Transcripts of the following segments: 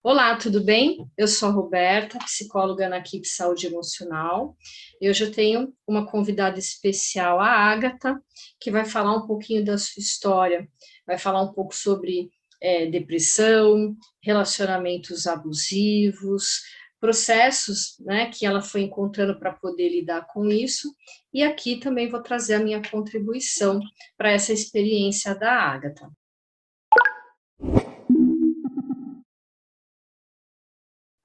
Olá, tudo bem? Eu sou a Roberta, psicóloga na equipe Saúde Emocional. E hoje eu tenho uma convidada especial, a Ágata, que vai falar um pouquinho da sua história, vai falar um pouco sobre depressão, relacionamentos abusivos, processos, né, que ela foi encontrando para poder lidar com isso. E aqui também vou trazer a minha contribuição para essa experiência da Ágata.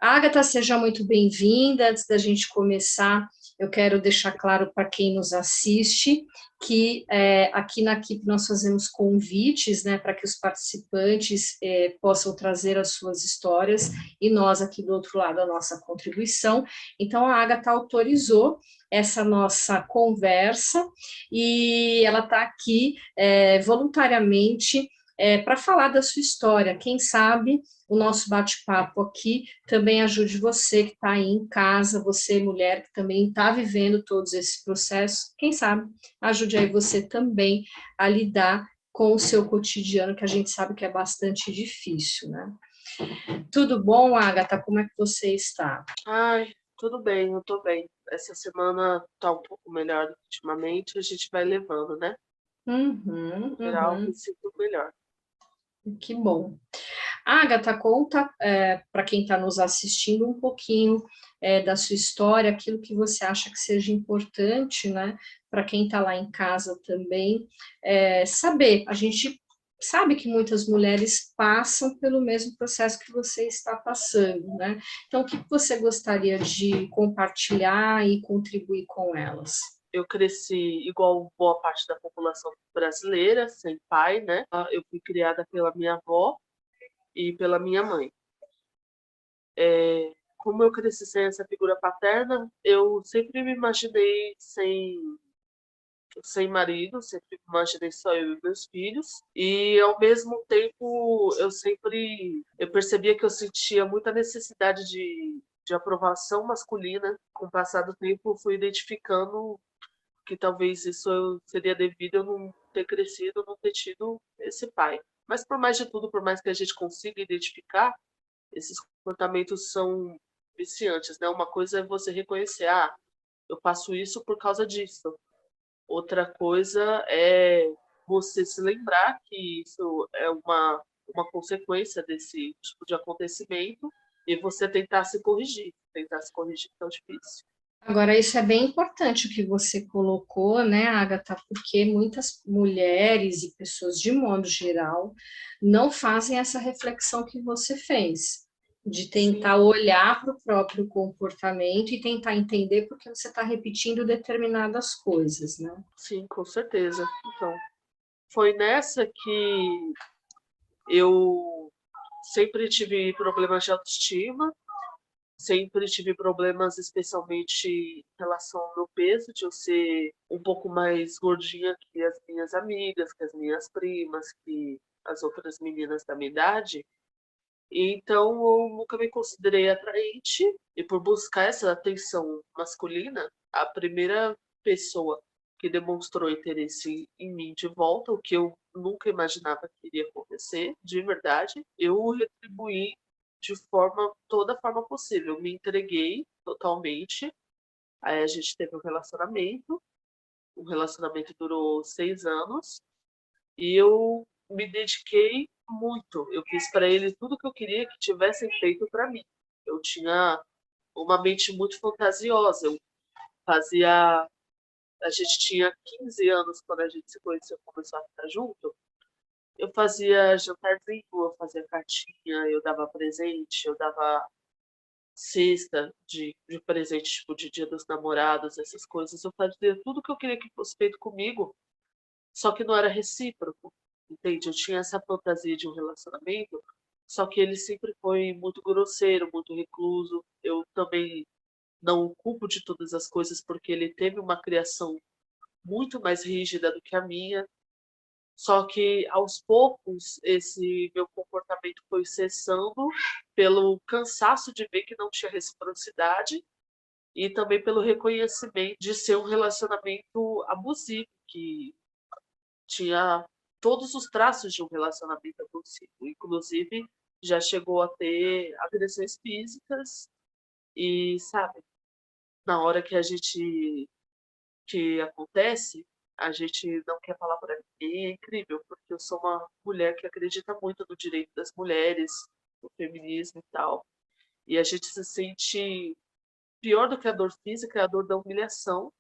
Agatha, seja muito bem-vinda. Antes da gente começar, eu quero deixar claro para quem nos assiste que aqui na equipe nós fazemos convites, né, para que os participantes possam trazer as suas histórias e nós aqui do outro lado a nossa contribuição. Então a Agatha autorizou essa nossa conversa e ela está aqui voluntariamente para falar da sua história. Quem sabe o nosso bate-papo aqui também ajude você que está aí em casa, você mulher que também está vivendo todos esses processos, quem sabe ajude aí você também a lidar com o seu cotidiano, que a gente sabe que é bastante difícil, né? Tudo bom, Agatha? Como é que você está? Ai, tudo bem, eu tô bem. Essa semana tá um pouco melhor ultimamente, a gente vai levando, né? Uhum, No geral, me uhum, sinto melhor. que bom. Agatha, conta para quem está nos assistindo um pouquinho da sua história, aquilo que você acha que seja importante, né? Para quem está lá em casa também, saber. A gente sabe que muitas mulheres passam pelo mesmo processo que você está passando, né? Então, o que você gostaria de compartilhar e contribuir com elas? Eu cresci igual boa parte da população brasileira, sem pai, né? Eu fui criada pela minha avó e pela minha mãe. Como eu cresci sem essa figura paterna, eu sempre me imaginei sem marido, sempre imaginei só eu e meus filhos. E ao mesmo tempo, eu percebia que eu sentia muita necessidade de aprovação masculina. Com o passar do tempo, fui identificando que talvez seria devido a eu não ter crescido, não ter tido esse pai. Mas por mais de tudo, por mais que a gente consiga identificar, esses comportamentos são viciantes, né? Uma coisa é você reconhecer, eu faço isso por causa disso. Outra coisa é você se lembrar que isso é uma consequência desse tipo de acontecimento e você tentar se corrigir. Tentar se corrigir é tão difícil. Agora, isso é bem importante o que você colocou, né, Agatha, porque muitas mulheres e pessoas de modo geral não fazem essa reflexão que você fez, de Sim, tentar olhar para o próprio comportamento e tentar entender por que você está repetindo determinadas coisas, né? sim, com certeza. Então, foi nessa que eu sempre tive problemas de autoestima, sempre tive problemas, especialmente em relação ao meu peso, de eu ser um pouco mais gordinha que as minhas amigas, que as minhas primas, que as outras meninas da minha idade. E então eu nunca me considerei atraente, e por buscar essa atenção masculina, a primeira pessoa que demonstrou interesse em mim de volta, o que eu nunca imaginava que iria acontecer, de verdade, eu retribuí de toda forma possível. Me entreguei totalmente. Aí a gente teve um relacionamento. O relacionamento durou 6 anos. E eu me dediquei muito. Eu fiz para ele tudo que eu queria que tivessem feito para mim. Eu tinha uma mente muito fantasiosa. Eu fazia. A gente tinha 15 anos quando a gente se conheceu e começou a ficar junto. Eu fazia jantarzinho, eu fazia cartinha, eu dava presente, eu dava cesta de presente, tipo, de Dia dos Namorados, essas coisas. Eu fazia tudo que eu queria que fosse feito comigo, só que não era recíproco, entende? Eu tinha essa fantasia de um relacionamento, só que ele sempre foi muito grosseiro, muito recluso. Eu também não o culpo de todas as coisas, porque ele teve uma criação muito mais rígida do que a minha. Só que aos poucos esse meu comportamento foi cessando pelo cansaço de ver que não tinha reciprocidade e também pelo reconhecimento de ser um relacionamento abusivo, que tinha todos os traços de um relacionamento abusivo, inclusive já chegou a ter agressões físicas e, sabe, na hora que acontece, a gente não quer falar para ninguém. É incrível, porque eu sou uma mulher que acredita muito no direito das mulheres, no feminismo e tal. E a gente se sente pior do que a dor física, é a dor da humilhação,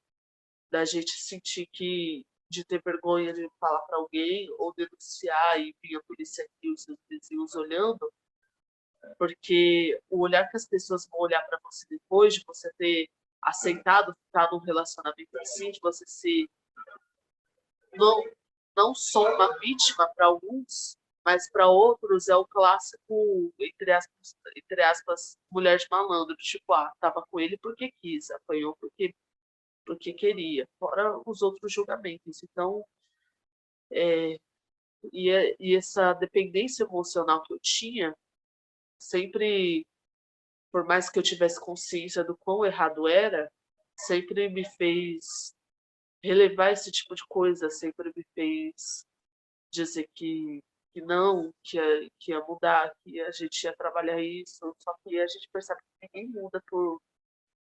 da gente sentir que de ter vergonha de falar para alguém ou denunciar e vir a polícia aqui, os seus vizinhos olhando, porque o olhar que as pessoas vão olhar para você depois de você ter aceitado ficar num relacionamento assim, de você ser não, não só uma vítima para alguns, mas para outros é o clássico, entre aspas, mulher de malandro, tipo, tava com ele porque quis, apanhou porque queria, fora os outros julgamentos. Então, e essa dependência emocional que eu tinha, sempre, por mais que eu tivesse consciência do quão errado era, sempre me fez relevar esse tipo de coisa, sempre me fez dizer que não, que ia mudar, que a gente ia trabalhar isso, só que a gente percebe que ninguém muda por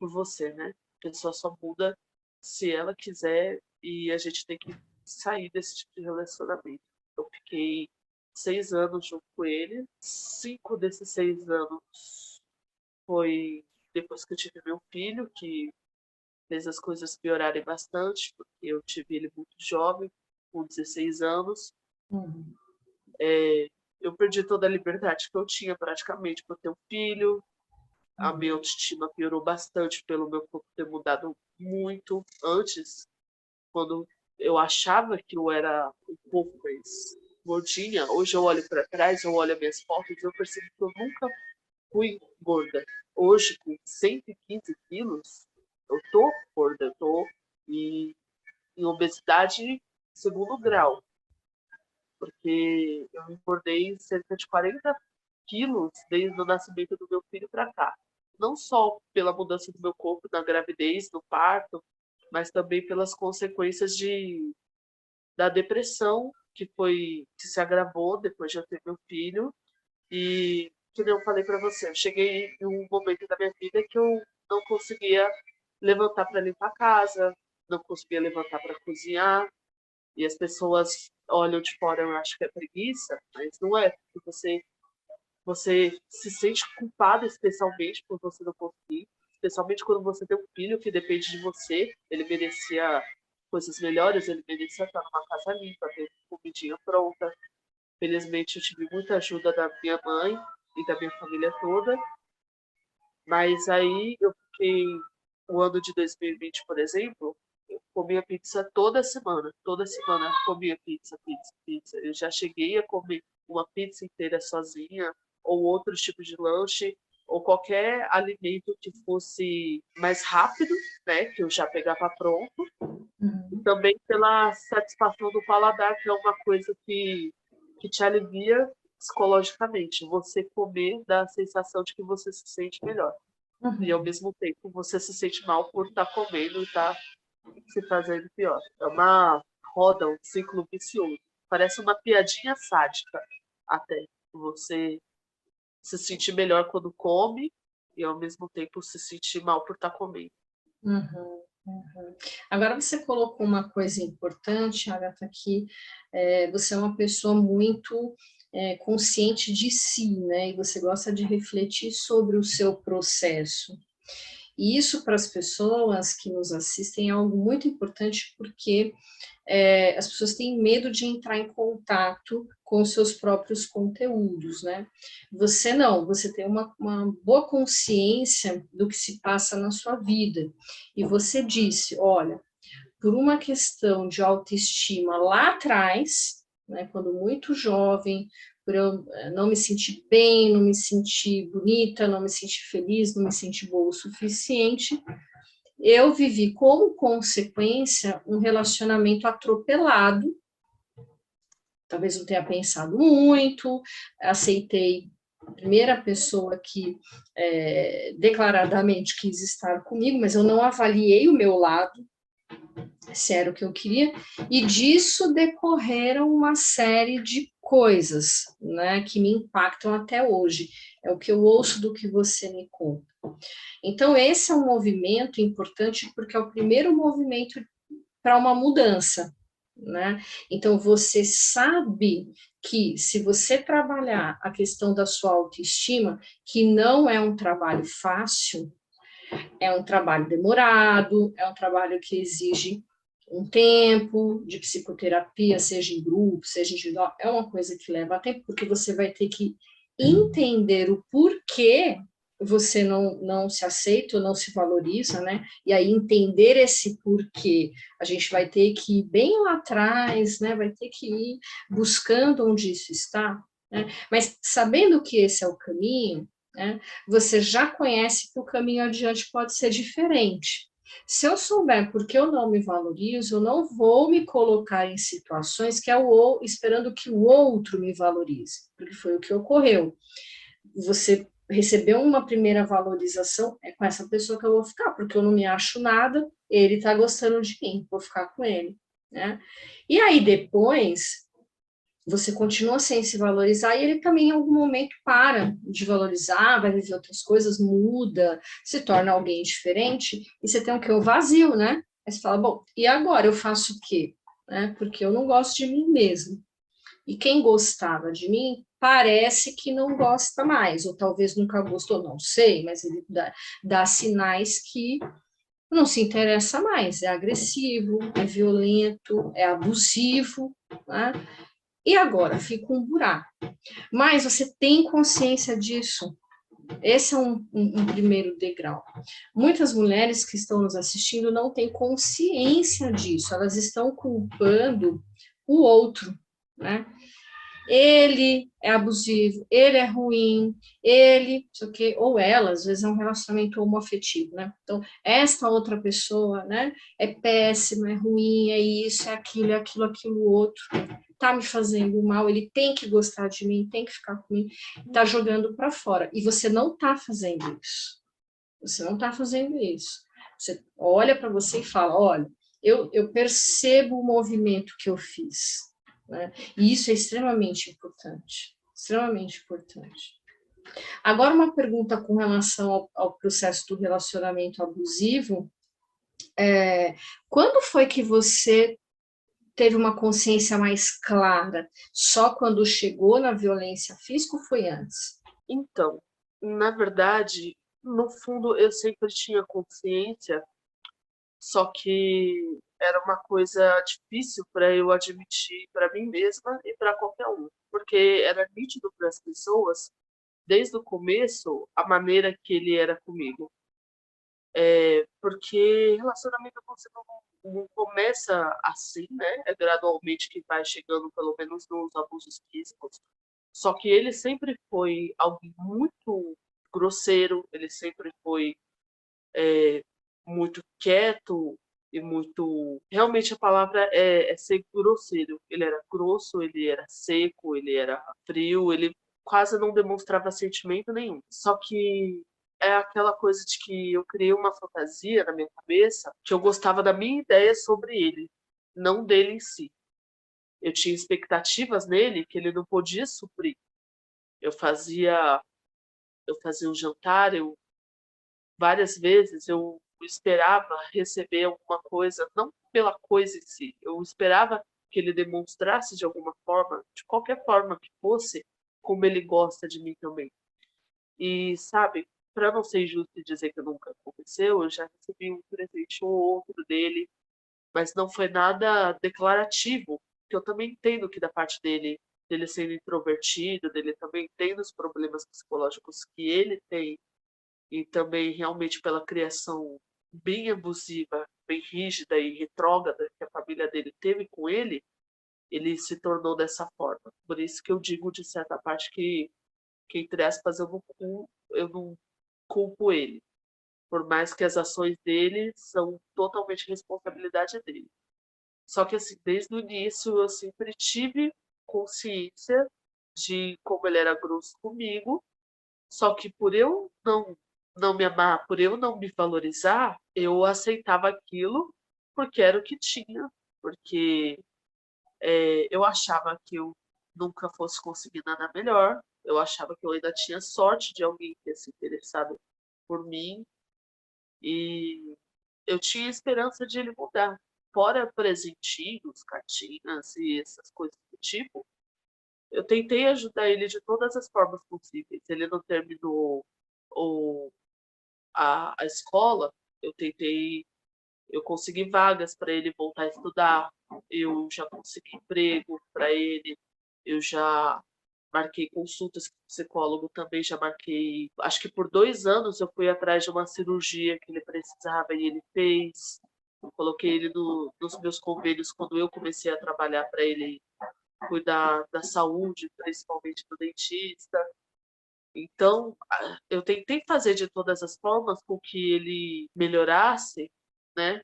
você, né? A pessoa só muda se ela quiser e a gente tem que sair desse tipo de relacionamento. Eu fiquei 6 anos junto com ele, 5 desses 6 anos foi depois que eu tive meu filho, que fez as coisas piorarem bastante, porque eu tive ele muito jovem, com 16 anos. Uhum. Eu perdi toda a liberdade que eu tinha praticamente por ter um filho. A minha autoestima piorou bastante pelo meu corpo ter mudado muito. Antes, quando eu achava que eu era um pouco mais gordinha, hoje eu olho para trás, eu olho as minhas fotos e eu percebo que eu nunca fui gorda. Hoje, com 115 quilos, eu tô gorda, eu tô em, em obesidade segundo grau, porque eu engordei cerca de 40 quilos desde o nascimento do meu filho para cá. Não só pela mudança do meu corpo na gravidez, no parto, mas também pelas consequências da depressão que se agravou depois de eu ter meu filho. E, que nem eu falei para você, eu cheguei em um momento da minha vida que eu não conseguia levantar para limpar a casa, não conseguia levantar para cozinhar, e as pessoas olham de fora, eu acho que é preguiça, mas não é, porque você se sente culpado especialmente por você não conseguir, especialmente quando você tem um filho que depende de você. Ele merecia coisas melhores, ele merecia estar numa casa limpa, ter comidinha pronta. Felizmente eu tive muita ajuda da minha mãe e da minha família toda, mas aí eu fiquei o ano de 2020, por exemplo, eu comia pizza toda semana comia pizza, pizza, pizza. Eu já cheguei a comer uma pizza inteira sozinha, ou outros tipos de lanche, ou qualquer alimento que fosse mais rápido, né, que eu já pegava pronto, e Uhum. também pela satisfação do paladar, que é uma coisa que te alivia psicologicamente. Você comer dá a sensação de que você se sente melhor. E ao Uhum. mesmo tempo você se sente mal por estar comendo e estar se fazendo pior. É uma roda, um ciclo vicioso. Parece uma piadinha sádica até. Você se sentir melhor quando come e ao mesmo tempo se sentir mal por estar comendo. Uhum. Uhum. Agora você colocou uma coisa importante, Agatha, que você é uma pessoa muito consciente de si, né? E você gosta de refletir sobre o seu processo. E isso para as pessoas que nos assistem é algo muito importante porque as pessoas têm medo de entrar em contato com os seus próprios conteúdos, né? Você não, você tem uma boa consciência do que se passa na sua vida. E você disse, olha, por uma questão de autoestima lá atrás, né, quando muito jovem, por eu não me sentir bem, não me sentir bonita, não me sentir feliz, não me sentir boa o suficiente, eu vivi como consequência um relacionamento atropelado, talvez não tenha pensado muito, aceitei a primeira pessoa que declaradamente quis estar comigo, mas eu não avaliei o meu lado, se era o que eu queria, e disso decorreram uma série de coisas, né, que me impactam até hoje. É o que eu ouço do que você me conta. Então, esse é um movimento importante, porque é o primeiro movimento para uma mudança, né? Então, você sabe que se você trabalhar a questão da sua autoestima, que não é um trabalho fácil, é um trabalho demorado, é um trabalho que exige um tempo de psicoterapia, seja em grupo, seja individual, é uma coisa que leva tempo, porque você vai ter que entender o porquê você não se aceita ou não se valoriza, né? E aí entender esse porquê, a gente vai ter que ir bem lá atrás, né? Vai ter que ir buscando onde isso está, né? Mas sabendo que esse é o caminho, né? Você já conhece que o caminho adiante pode ser diferente. Se eu souber porque eu não me valorizo, eu não vou me colocar em situações que é o esperando que o outro me valorize, porque foi o que ocorreu. Você recebeu uma primeira valorização, é com essa pessoa que eu vou ficar, porque eu não me acho nada, ele está gostando de mim, vou ficar com ele, né? E aí depois você continua sem se valorizar e ele também em algum momento para de valorizar, vai viver outras coisas, muda, se torna alguém diferente, e você tem o que? O vazio, né? Aí você fala, bom, e agora eu faço o quê? Né? Porque eu não gosto de mim mesmo. E quem gostava de mim parece que não gosta mais, ou talvez nunca gostou, não sei, mas ele dá sinais que não se interessa mais, é agressivo, é violento, é abusivo, né? E agora fica um buraco. Mas você tem consciência disso. Esse é um primeiro degrau. Muitas mulheres que estão nos assistindo não têm consciência disso, elas estão culpando o outro, né? Ele é abusivo, ele é ruim, ele, sei o quê, ou ela, às vezes é um relacionamento homoafetivo, né? Então, esta outra pessoa, né, é péssima, é ruim, é isso, é aquilo, aquilo outro, tá me fazendo mal, ele tem que gostar de mim, tem que ficar comigo, tá jogando para fora. E você não tá fazendo isso. Você não tá fazendo isso. Você olha para você e fala, olha, eu percebo o movimento que eu fiz, né? E isso é extremamente importante, extremamente importante. Agora, uma pergunta com relação ao processo do relacionamento abusivo, quando foi que você teve uma consciência mais clara? Só quando chegou na violência física ou foi antes? Então, na verdade, no fundo, eu sempre tinha consciência, só que era uma coisa difícil para eu admitir para mim mesma e para qualquer um, porque era nítido para as pessoas, desde o começo, a maneira que ele era comigo. Porque relacionamento você não começa assim, né? É gradualmente que vai chegando, pelo menos nos abusos físicos. Só que ele sempre foi alguém muito grosseiro, ele sempre foi muito quieto e muito. Realmente a palavra é ser grosseiro. Ele era grosso, ele era seco, ele era frio, ele quase não demonstrava sentimento nenhum. Só que é aquela coisa de que eu criei uma fantasia na minha cabeça que eu gostava da minha ideia sobre ele, não dele em si. Eu tinha expectativas nele que ele não podia suprir. Eu fazia, eu fazia um jantar, eu várias vezes eu esperava receber alguma coisa, não pela coisa em si, eu esperava que ele demonstrasse de alguma forma, de qualquer forma que fosse, como ele gosta de mim também. E, sabe, para não ser injusto e dizer que nunca aconteceu, eu já recebi um presente ou outro dele, mas não foi nada declarativo, que eu também entendo que da parte dele, dele sendo introvertido, dele também tendo os problemas psicológicos que ele tem, e também realmente pela criação bem abusiva, bem rígida e retrógrada que a família dele teve com ele se tornou dessa forma. Por isso que eu digo, de certa parte, que entre aspas, eu não culpo ele. Por mais que as ações dele são totalmente responsabilidade dele. Só que, assim, desde o início, eu sempre tive consciência de como ele era grosso comigo, só que por eu não me amar, por eu não me valorizar, eu aceitava aquilo porque era o que tinha, porque eu achava que eu nunca fosse conseguir nada melhor, eu achava que eu ainda tinha sorte de alguém ter se interessado por mim, e eu tinha esperança de ele mudar. Fora presentinhos, cartinhas e essas coisas do tipo, eu tentei ajudar ele de todas as formas possíveis. Ele não terminou o, a escola, eu tentei, eu consegui vagas para ele voltar a estudar, eu já consegui emprego para ele, eu já marquei consultas com psicólogo também, já marquei. Acho que por 2 anos eu fui atrás de uma cirurgia que ele precisava e ele fez. Eu coloquei ele nos meus convênios quando eu comecei a trabalhar para ele cuidar da saúde, principalmente do dentista. Então, eu tentei fazer de todas as formas com que ele melhorasse, né?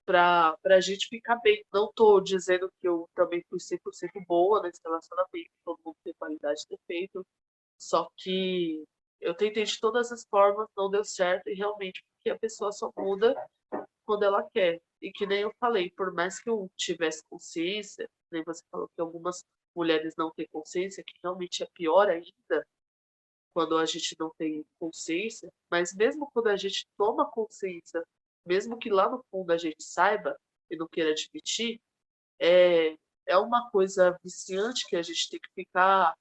Para a gente ficar bem. Não estou dizendo que eu também fui 100% boa nesse relacionamento, todo mundo tem qualidade de defeito, só que eu tentei de todas as formas, não deu certo, e realmente porque a pessoa só muda quando ela quer. E que nem eu falei, por mais que eu tivesse consciência, nem você falou que algumas mulheres não têm consciência, que realmente é pior ainda quando a gente não tem consciência, mas mesmo quando a gente toma consciência, mesmo que lá no fundo a gente saiba e não queira admitir, é, é uma coisa viciante que a gente tem que ficar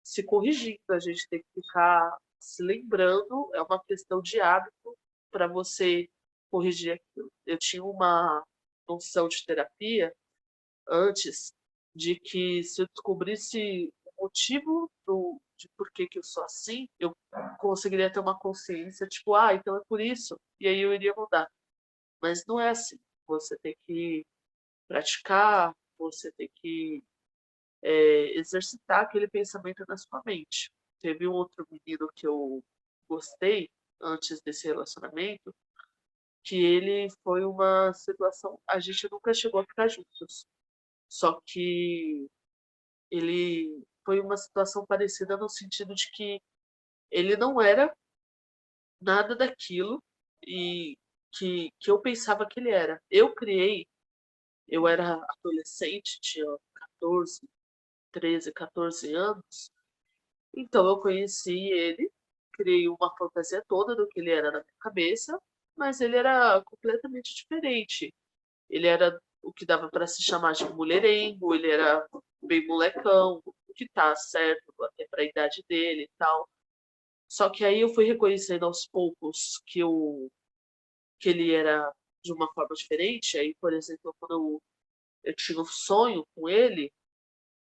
se corrigindo, a gente tem que ficar se lembrando, é uma questão de hábito para você corrigir aquilo. Eu tinha uma noção de terapia antes de que se eu descobrisse o motivo de por que eu sou assim, eu conseguiria ter uma consciência, tipo, então é por isso, e aí eu iria mudar. Mas não é assim. Você tem que praticar, você tem que exercitar aquele pensamento na sua mente. Teve um outro menino que eu gostei antes desse relacionamento, que ele foi uma situação, a gente nunca chegou a ficar juntos. Só que ele foi uma situação parecida no sentido de que ele não era nada daquilo e que eu pensava que ele era. Eu era adolescente, tinha 14, 13, 14 anos, então eu conheci ele, criei uma fantasia toda do que ele era na minha cabeça, mas ele era completamente diferente. Ele era o que dava para se chamar de mulherengo, ele era bem molecão, o que tá certo até para a idade dele e tal. Só que aí eu fui reconhecendo aos poucos que ele era de uma forma diferente. Aí, por exemplo, quando eu tinha um sonho com ele,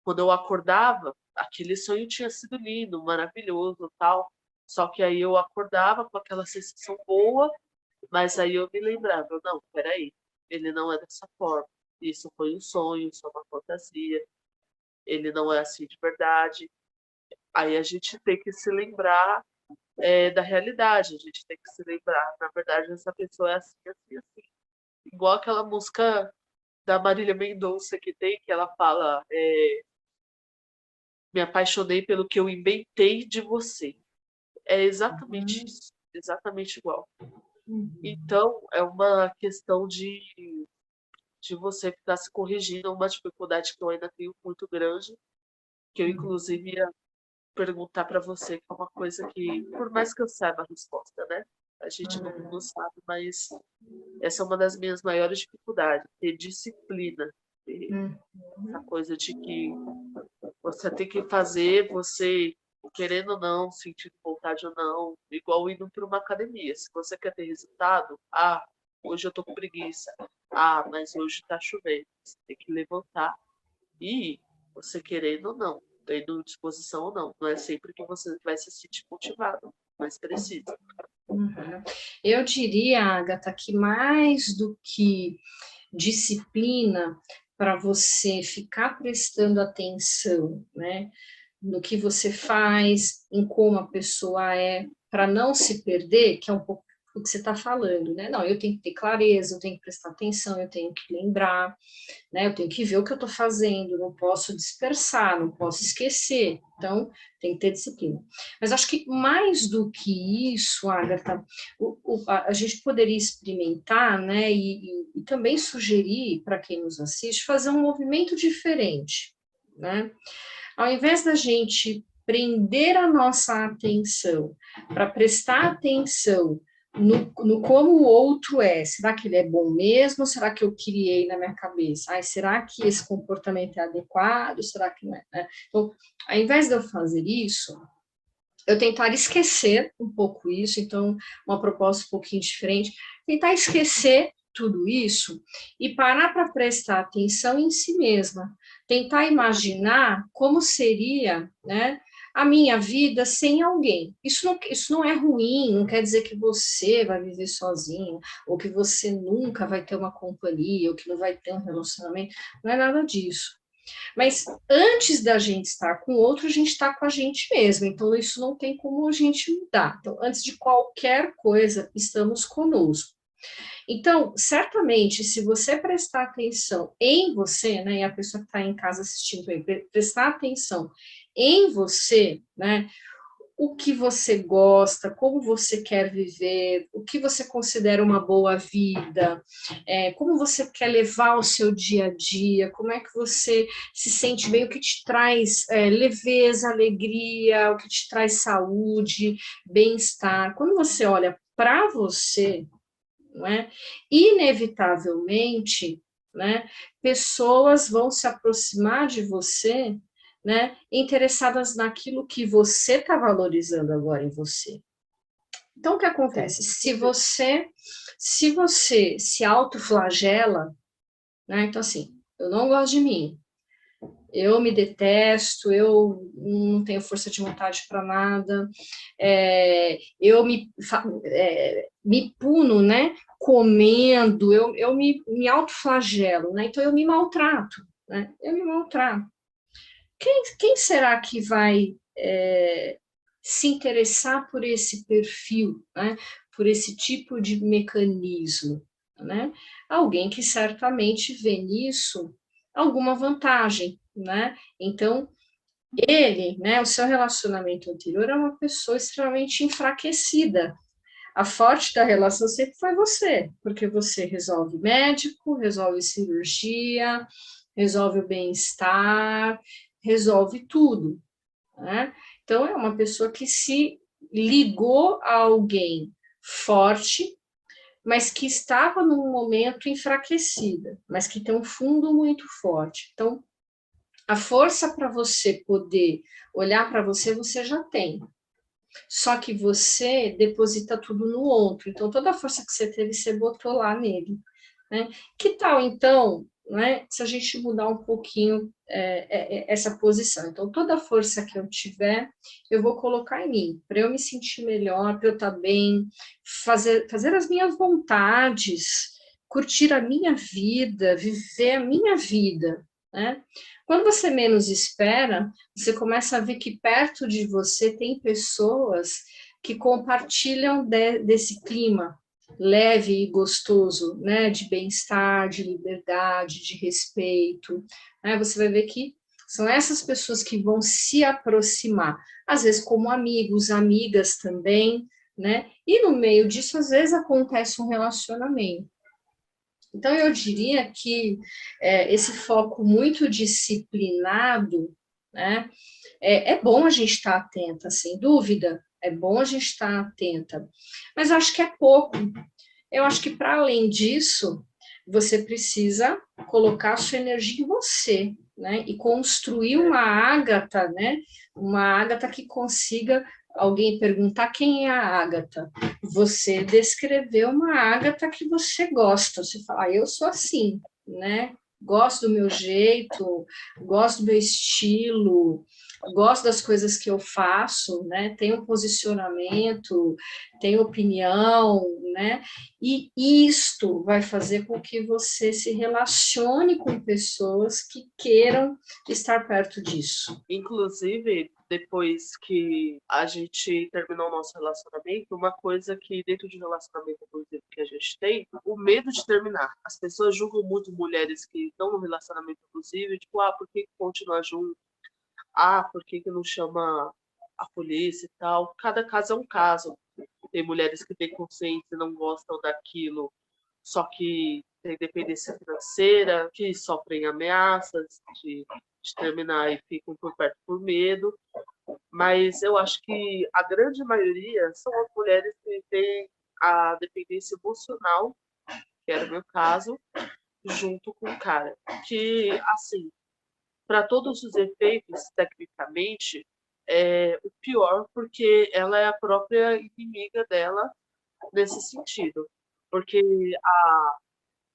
quando eu acordava, aquele sonho tinha sido lindo, maravilhoso, tal. Só que aí eu acordava com aquela sensação boa, mas aí eu me lembrava, não, peraí, ele não é dessa forma. Isso foi um sonho, isso é uma fantasia. Ele não é assim de verdade. Aí a gente tem que se lembrar da realidade, a gente tem que se lembrar, na verdade, essa pessoa é assim, assim, assim. Igual aquela música da Marília Mendonça que tem, que ela fala me apaixonei pelo que eu inventei de você. É exatamente isso, exatamente igual. Então, é uma questão de você ficar se corrigindo, uma dificuldade que eu ainda tenho muito grande, que eu, inclusive, ia perguntar para você, que é uma coisa que, por mais que eu saiba a resposta, né? A gente não sabe, mas essa é uma das minhas maiores dificuldades, ter disciplina. Ter essa coisa de que você tem que fazer, você querendo ou não, sentindo vontade ou não, igual indo para uma academia. Se você quer ter resultado, hoje eu tô com preguiça. Mas hoje tá chovendo. Você tem que levantar e ir, você querendo ou não, tendo disposição ou não. Não é sempre que você vai se sentir motivado, mas precisa. Eu diria, Agatha, que mais do que disciplina para você ficar prestando atenção, né, no que você faz, em como a pessoa é, para não se perder, que é um pouco o que você está falando, né? Não, eu tenho que ter clareza, eu tenho que prestar atenção, eu tenho que lembrar, né? Eu tenho que ver o que eu estou fazendo, não posso dispersar, não posso esquecer. Então, tem que ter disciplina. Mas acho que mais do que isso, Agatha, a gente poderia experimentar, né? E também sugerir para quem nos assiste fazer um movimento diferente, né? Ao invés da gente prender a nossa atenção para prestar atenção no como o outro é. Será que ele é bom mesmo? Será que eu criei na minha cabeça? Ai, será que esse comportamento é adequado? Será que não é? Né? Então, ao invés de eu fazer isso, eu tentar esquecer um pouco isso, então, uma proposta um pouquinho diferente, tentar esquecer tudo isso e parar para prestar atenção em si mesma, tentar imaginar como seria, né, a minha vida sem alguém. Isso não é ruim, não quer dizer que você vai viver sozinho, ou que você nunca vai ter uma companhia, ou que não vai ter um relacionamento, não é nada disso. Mas antes da gente estar com o outro, a gente está com a gente mesmo. Então, isso não tem como a gente mudar. Então, antes de qualquer coisa, estamos conosco. Então, certamente, se você prestar atenção em você, né, e a pessoa que está em casa assistindo aí, prestar atenção em você, né, o que você gosta, como você quer viver, o que você considera uma boa vida, como você quer levar o seu dia a dia, como é que você se sente bem, o que te traz leveza, alegria, o que te traz saúde, bem-estar. Quando você olha para você, não é? Inevitavelmente, né, pessoas vão se aproximar de você, né, interessadas naquilo que você está valorizando agora em você. Então, o que acontece? Se você se autoflagela, né, então assim, eu não gosto de mim, eu me detesto, eu não tenho força de vontade para nada, eu me puno, né, comendo, eu me autoflagelo, né, então eu me maltrato, né, eu me maltrato. Quem será que vai se interessar por esse perfil, né, por esse tipo de mecanismo, né? Alguém que certamente vê nisso alguma vantagem, né? Então, ele, né, o seu relacionamento anterior é uma pessoa extremamente enfraquecida. A forte da relação sempre foi você, porque você resolve médico, resolve cirurgia, resolve o bem-estar, resolve tudo, né? Então, é uma pessoa que se ligou a alguém forte, mas que estava num momento enfraquecida, mas que tem um fundo muito forte. Então, a força para você poder olhar para você, você já tem. Só que você deposita tudo no outro. Então, toda a força que você teve, você botou lá nele. Né? Que tal, então, né, se a gente mudar um pouquinho essa posição? Então, toda a força que eu tiver, eu vou colocar em mim, para eu me sentir melhor, para eu estar bem, fazer as minhas vontades, curtir a minha vida, viver a minha vida. Né? Quando você menos espera, você começa a ver que perto de você tem pessoas que compartilham desse clima leve e gostoso, né, de bem-estar, de liberdade, de respeito, né, você vai ver que são essas pessoas que vão se aproximar, às vezes como amigos, amigas também, né, e no meio disso, às vezes acontece um relacionamento. Então, eu diria que esse foco muito disciplinado, né, é bom a gente estar atenta, sem dúvida, é bom a gente estar atenta, mas eu acho que é pouco. Eu acho que, para além disso, você precisa colocar a sua energia em você, né, e construir uma Ágata, né, uma Ágata que consiga alguém perguntar quem é a Ágata. Você descrever uma Ágata que você gosta. Você fala, eu sou assim, né? Gosto do meu jeito, gosto do meu estilo, gosto das coisas que eu faço, né? Tenho posicionamento, tenho opinião, né? E isto vai fazer com que você se relacione com pessoas que queiram estar perto disso. Inclusive, depois que a gente terminou o nosso relacionamento, uma coisa que dentro de um relacionamento abusivo que a gente tem, o medo de terminar. As pessoas julgam muito mulheres que estão no relacionamento abusivo, tipo, por que continuar junto? Por que não chama a polícia e tal? Cada caso é um caso. Tem mulheres que têm consciência e não gostam daquilo, só que tem dependência financeira, que sofrem ameaças de terminar e ficam por perto por medo. Mas eu acho que a grande maioria são as mulheres que têm a dependência emocional, que era o meu caso, junto com o cara. Que, assim, para todos os efeitos, tecnicamente, é o pior, porque ela é a própria inimiga dela nesse sentido. Porque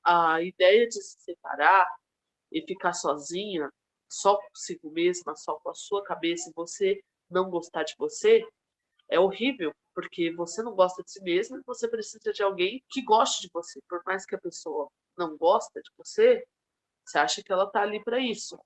a ideia de se separar e ficar sozinha, só consigo mesma, só com a sua cabeça, e você não gostar de você, é horrível, porque você não gosta de si mesma e você precisa de alguém que goste de você. Por mais que a pessoa não gosta de você, você acha que ela tá ali para isso,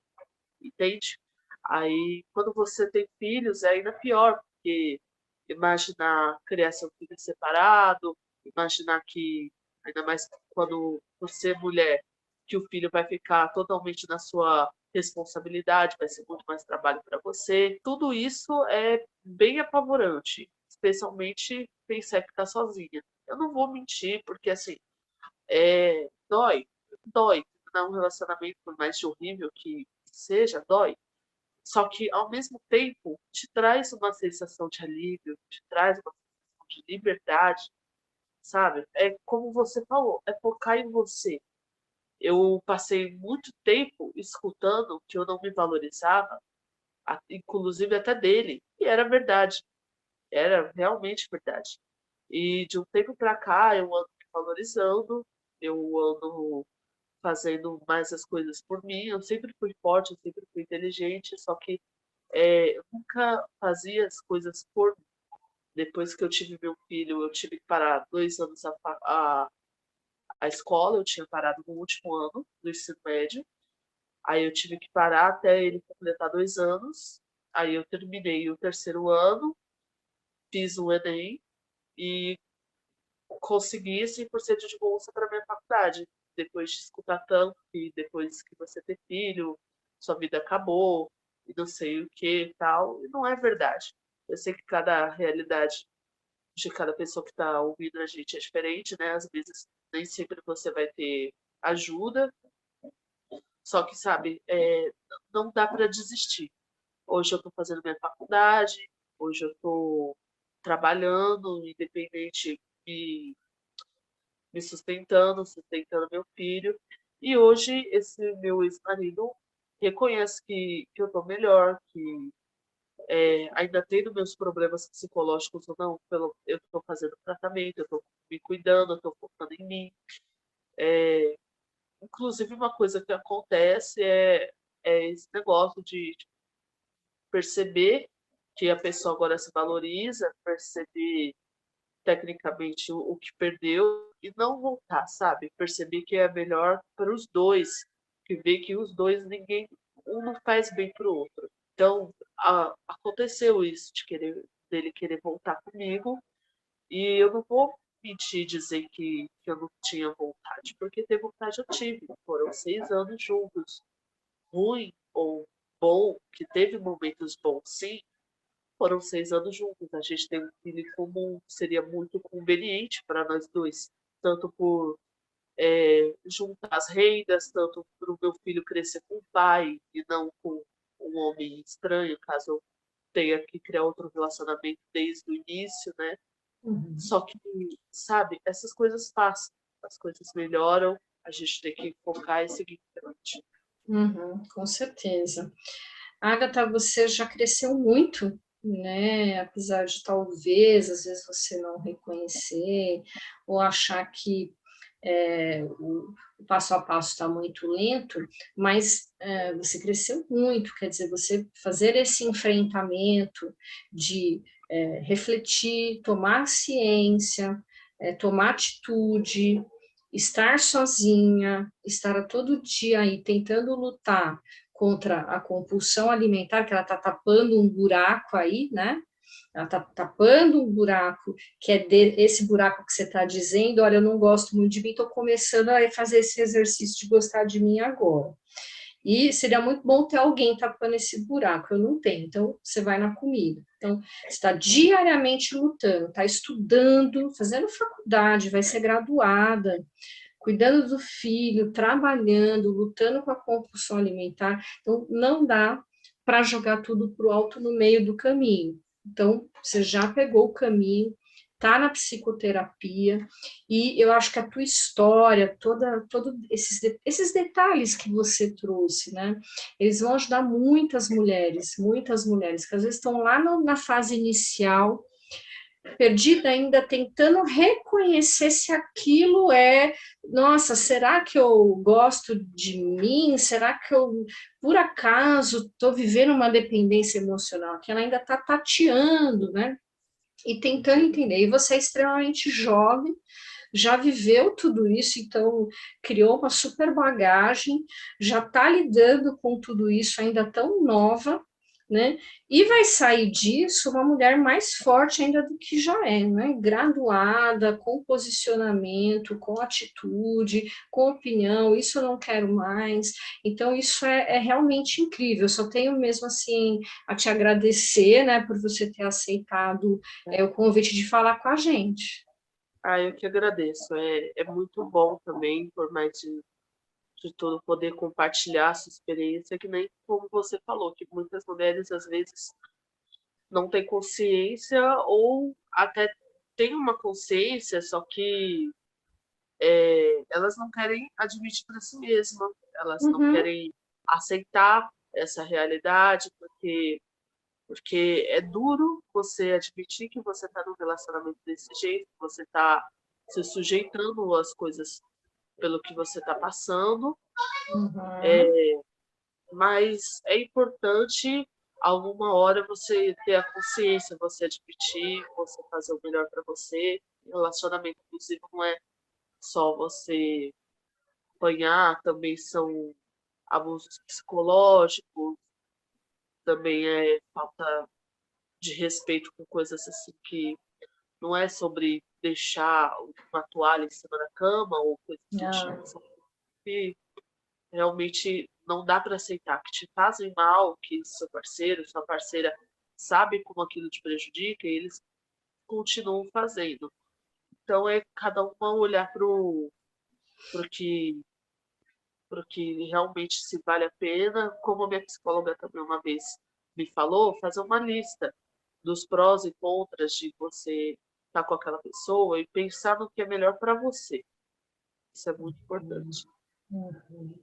entende? Aí, quando você tem filhos, é ainda pior, porque imaginar criar seu filho separado, imaginar que, ainda mais quando você é mulher, que o filho vai ficar totalmente na sua responsabilidade, vai ser muito mais trabalho para você. Tudo isso é bem apavorante, especialmente pensar que está sozinha. Eu não vou mentir, porque assim, dói, dói. Não um relacionamento, por mais de horrível que seja, dói. Só que, ao mesmo tempo, te traz uma sensação de alívio, te traz uma sensação de liberdade, sabe? É como você falou, é focar em você. Eu passei muito tempo escutando que eu não me valorizava, inclusive até dele, e era verdade, era realmente verdade. E de um tempo para cá eu ando me valorizando, eu ando fazendo mais as coisas por mim. Eu sempre fui forte, eu sempre fui inteligente, só que eu nunca fazia as coisas por mim. Depois que eu tive meu filho, eu tive que parar 2 anos a escola, eu tinha parado no último ano do ensino médio. Aí eu tive que parar até ele completar 2 anos. Aí eu terminei o terceiro ano, fiz o Enem e consegui 100% de bolsa para minha faculdade. Depois de escutar tanto que depois que você ter filho, sua vida acabou, e não sei o que e tal. E não é verdade. Eu sei que cada realidade de cada pessoa que está ouvindo a gente é diferente, né? Às vezes nem sempre você vai ter ajuda, só que, sabe, não dá para desistir. Hoje eu estou fazendo minha faculdade, hoje eu estou trabalhando, independente, me sustentando, sustentando meu filho. E hoje esse meu ex-marido reconhece que eu estou melhor, que ainda tendo meus problemas psicológicos ou não, eu estou fazendo tratamento, eu estou me cuidando, eu estou focando em mim. Inclusive, uma coisa que acontece é esse negócio de perceber que a pessoa agora se valoriza, perceber tecnicamente o que perdeu e não voltar, sabe? Perceber que é melhor para os dois, que vê que os dois, um não faz bem para o outro. Então, aconteceu isso dele querer voltar comigo, e eu não vou mentir e dizer que eu não tinha vontade, porque ter vontade eu tive. Foram 6 anos juntos. Ruim ou bom, que teve momentos bons, sim, foram 6 anos juntos. A gente tem um filho em comum, seria muito conveniente para nós dois, tanto por juntar as rendas, tanto para o meu filho crescer com o pai e não com um homem estranho, caso eu tenha que criar outro relacionamento desde o início, né? Uhum. Só que, sabe, essas coisas passam, as coisas melhoram, a gente tem que focar e seguir em frente. Uhum, com certeza. Agatha, você já cresceu muito, né? Apesar de talvez, às vezes, você não reconhecer ou achar que o passo a passo está muito lento, mas você cresceu muito, quer dizer, você fazer esse enfrentamento de refletir, tomar ciência, tomar atitude, estar sozinha, estar a todo dia aí tentando lutar contra a compulsão alimentar, que ela está tapando um buraco aí, né? Ela está tapando um buraco, que é esse buraco que você está dizendo, olha, eu não gosto muito de mim, estou começando a fazer esse exercício de gostar de mim agora. E seria muito bom ter alguém tapando esse buraco, eu não tenho, então você vai na comida. Então, você está diariamente lutando, está estudando, fazendo faculdade, vai ser graduada, cuidando do filho, trabalhando, lutando com a compulsão alimentar. Então, não dá para jogar tudo para o alto no meio do caminho. Então, você já pegou o caminho, está na psicoterapia, e eu acho que a tua história, todos esses detalhes que você trouxe, né, eles vão ajudar muitas mulheres, que às vezes estão lá na fase inicial, perdida ainda, tentando reconhecer se aquilo é, nossa, será que eu gosto de mim? Será que eu, por acaso, estou vivendo uma dependência emocional? Que ela ainda está tateando, né? E tentando entender. E você é extremamente jovem, já viveu tudo isso, então criou uma super bagagem, já está lidando com tudo isso ainda tão nova, né? E vai sair disso uma mulher mais forte ainda do que já é, né? Graduada, com posicionamento, com atitude, com opinião, isso eu não quero mais. Então, isso é realmente incrível. Eu só tenho mesmo assim a te agradecer, né, por você ter aceitado o convite de falar com a gente. Ah, eu que agradeço. É muito bom também, por mais de tudo, poder compartilhar essa experiência, que nem como você falou, que muitas mulheres às vezes não têm consciência ou até têm uma consciência, só que elas não querem admitir para si mesmas, elas não Uhum. querem aceitar essa realidade, porque é duro você admitir que você está num relacionamento desse jeito, que você está se sujeitando às coisas pelo que você está passando, Uhum. mas é importante alguma hora você ter a consciência, você admitir, você fazer o melhor para você. Relacionamento, inclusive, não é só você apanhar, também são abusos psicológicos, também é falta de respeito com coisas assim que não é sobre deixar uma toalha em cima da cama ou coisas do tipo, Ah, são que realmente não dá para aceitar, que te fazem mal, que seu parceiro, sua parceira sabe como aquilo te prejudica e eles continuam fazendo. Então é cada uma olhar pro que pro que realmente se vale a pena, como a minha psicóloga também uma vez me falou, fazer uma lista dos prós e contras de você estar com aquela pessoa e pensar no que é melhor para você. Isso é muito importante. uhum.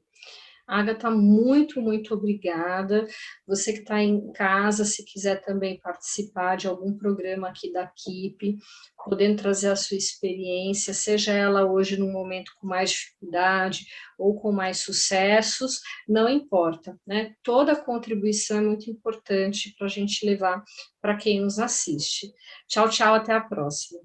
Agatha, muito, muito obrigada. Você que está em casa, se quiser também participar de algum programa aqui da equipe, podendo trazer a sua experiência, seja ela hoje num momento com mais dificuldade ou com mais sucessos, não importa, né? Toda contribuição é muito importante para a gente levar para quem nos assiste. Tchau, tchau, até a próxima.